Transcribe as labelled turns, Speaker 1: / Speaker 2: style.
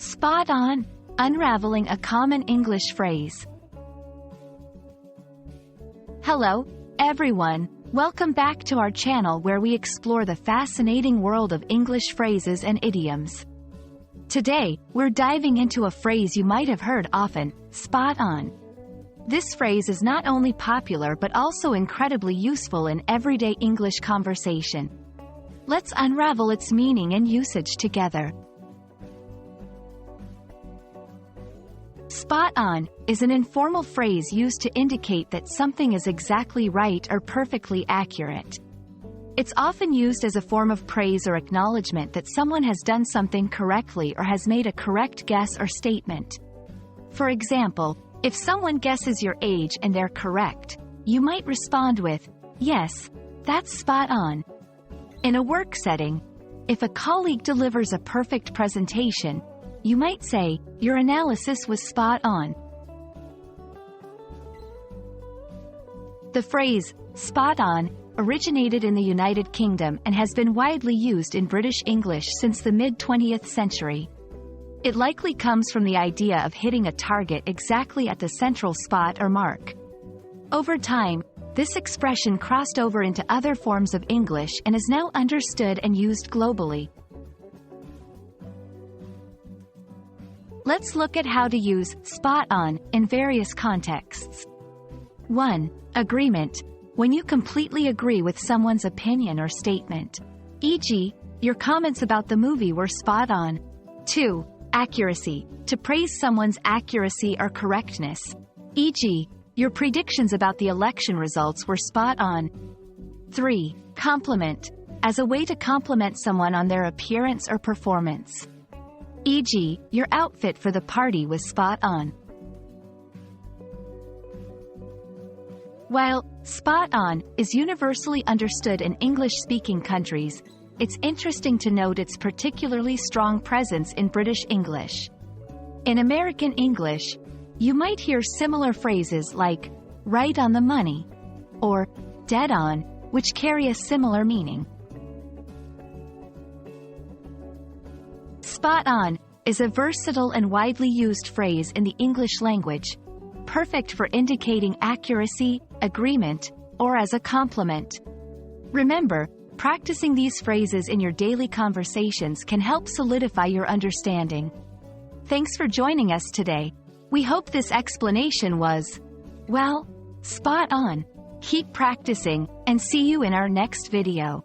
Speaker 1: Spot on, unraveling a common English phrase. Hello, everyone. Welcome back to our channel where we explore the fascinating world of English phrases and idioms. Today, we're diving into a phrase you might have heard often, spot on. This phrase is not only popular but also incredibly useful in everyday English conversation. Let's unravel its meaning and usage together. Spot on is an informal phrase used to indicate that something is exactly right or perfectly accurate. It's often used as a form of praise or acknowledgement that someone has done something correctly or has made a correct guess or statement. For example, if someone guesses your age and they're correct, you might respond with, "Yes, that's spot on." In a work setting, if a colleague delivers a perfect presentation, you might say, "Your analysis was spot on." The phrase, spot on, originated in the United Kingdom and has been widely used in British English since the mid-20th century. It likely comes from the idea of hitting a target exactly at the central spot or mark. Over time, this expression crossed over into other forms of English and is now understood and used globally. Let's look at how to use spot on in various contexts. 1. Agreement. When you completely agree with someone's opinion or statement. E.g., your comments about the movie were spot on. 2. Accuracy. To praise someone's accuracy or correctness. E.g., your predictions about the election results were spot on. 3. Compliment. As a way to compliment someone on their appearance or performance. E.g., your outfit for the party was spot on. While spot on is universally understood in English-speaking countries, it's interesting to note its particularly strong presence in British English. In American English, you might hear similar phrases like right on the money or dead on, which carry a similar meaning. Spot on is a versatile and widely used phrase in the English language, perfect for indicating accuracy, agreement, or as a compliment. Remember, practicing these phrases in your daily conversations can help solidify your understanding. Thanks for joining us today. We hope this explanation was, well, spot on. Keep practicing, and see you in our next video.